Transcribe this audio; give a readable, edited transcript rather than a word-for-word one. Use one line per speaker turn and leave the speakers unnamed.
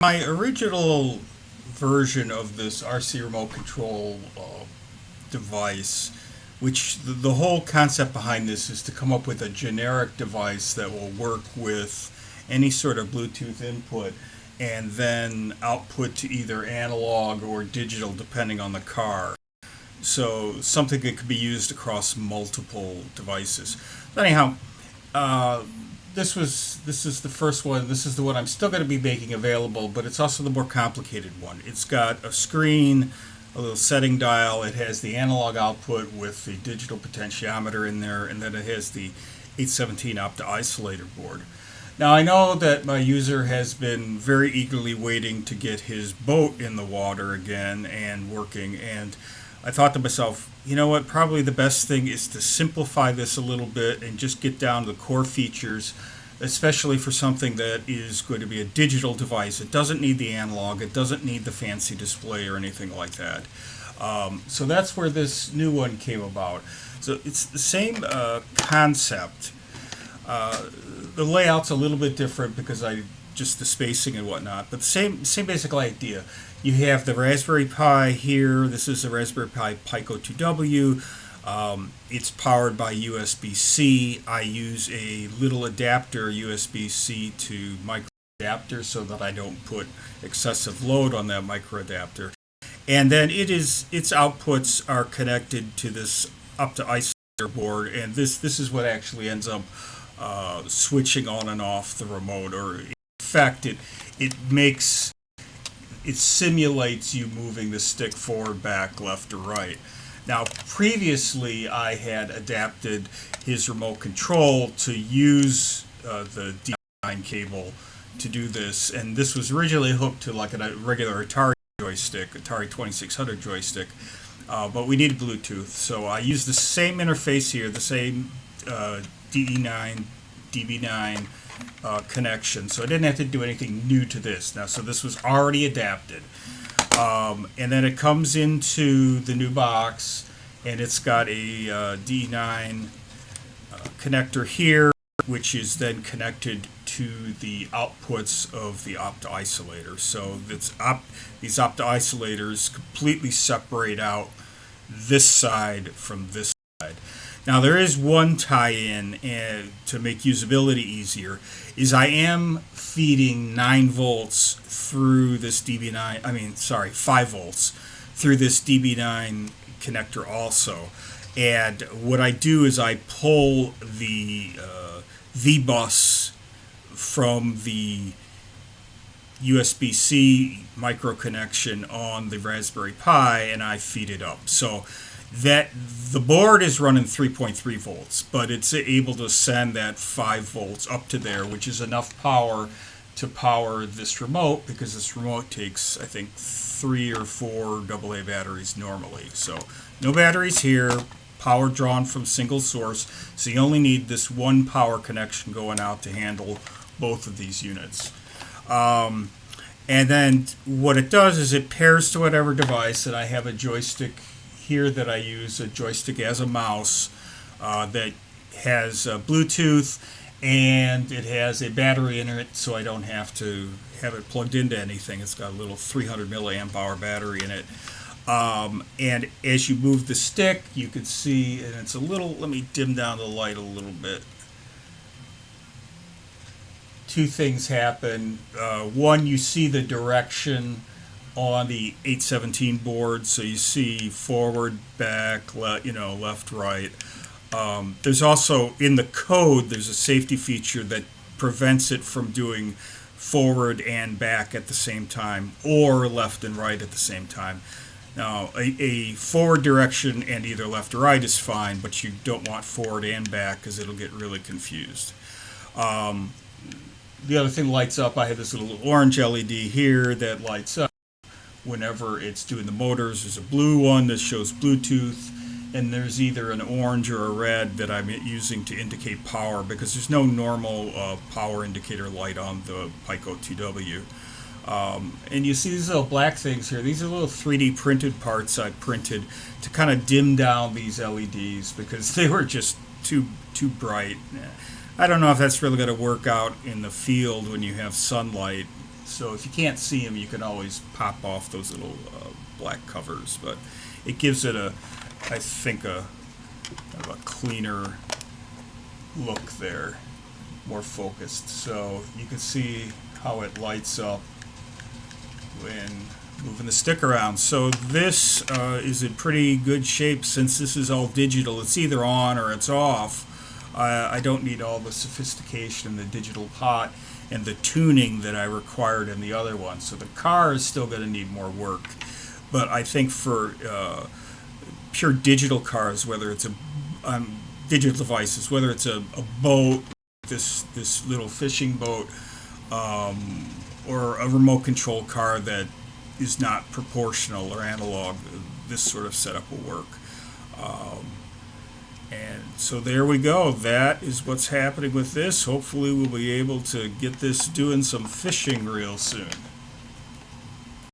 My original version of this RC remote control device, which the whole concept behind this is to come up with a generic device that will work with any sort of Bluetooth input and then output to either analog or digital depending on the car. So something that could be used across multiple devices. But anyhow, uh, this is the first one. This is the one I'm still going to be making available, but it's also the more complicated one. It's got a screen, a little setting dial. It has the analog output with the digital potentiometer in there, and then it has the 817 opto isolator board. Now I know that my user has been very eagerly waiting to get his boat in the water again and working, and I thought to myself, you know what, probably the best thing is to simplify this a little bit and just get down to the core features, especially for something that is going to be a digital device. It doesn't need the analog, it doesn't need the fancy display or anything like that. So that's where this new one came about. So it's the same concept. The layout's a little bit different because I just the spacing and whatnot, but same basic idea. You have the Raspberry Pi here. This is the Raspberry Pi Pico 2W. It's powered by USB-C. I use a little adapter, USB-C to micro adapter, so that I don't put excessive load on that micro adapter. And then its outputs are connected to this opto isolator board, and this is what actually ends up switching on and off the remote, or in fact, it makes it simulates you moving the stick forward, back, left, or right. Now, previously, I had adapted his remote control to use the D9 cable to do this, and this was originally hooked to like a regular Atari joystick, Atari 2600 joystick, but we needed Bluetooth, so I used the same interface here, the same DE9, DB9 connection, so I didn't have to do anything new to this. Now, so this was already adapted, and then it comes into the new box, and it's got a D9 connector here, which is then connected to the outputs of the opto isolator. So these opto isolators completely separate out this side from this side. Now there is one tie-in to make usability easier, is I am feeding 9 volts through this DB9, 5 volts through this DB9 connector also. And what I do is I pull the V-bus from the USB-C micro connection on the Raspberry Pi, and I feed it up. So that the board is running 3.3 volts, but it's able to send that 5 volts up to there, which is enough power to power this remote, because this remote takes, I think, 3 or 4 AA batteries normally. So no batteries here, power drawn from single source, so you only need this one power connection going out to handle both of these units. And then what it does is it pairs to whatever device, and I have a joystick here that I use, a joystick as a mouse that has Bluetooth, and it has a battery in it, so I don't have to have it plugged into anything. It's got a little 300 milliamp hour battery in it. And as you move the stick, you can see, and it's a little, let me dim down the light a little bit. Two things happen. One, you see the direction on the 817 board, so you see forward, back, left, right. There's also, in the code, there's a safety feature that prevents it from doing forward and back at the same time, or left and right at the same time. Now, a forward direction and either left or right is fine, but you don't want forward and back because it'll get really confused. The other thing lights up, I have this little orange LED here that lights up whenever it's doing the motors. There's a blue one that shows Bluetooth, and there's either an orange or a red that I'm using to indicate power, because there's no normal power indicator light on the Pico 2W. And you see these little black things here. These are little 3D printed parts I printed to kind of dim down these LEDs because they were just too bright. I don't know if that's really going to work out in the field when you have sunlight. So if you can't see them, you can always pop off those little black covers. But it gives it I think, a cleaner look there, more focused. So you can see how it lights up when moving the stick around. So this is in pretty good shape since this is all digital. It's either on or it's off. I don't need all the sophistication in the digital pot and the tuning that I required in the other one. So the car is still going to need more work. But I think for pure digital cars, whether it's digital devices, whether it's a boat, this little fishing boat, or a remote control car that is not proportional or analog, this sort of setup will work. And so there we go. That is what's happening with this. Hopefully we'll be able to get this doing some fishing real soon.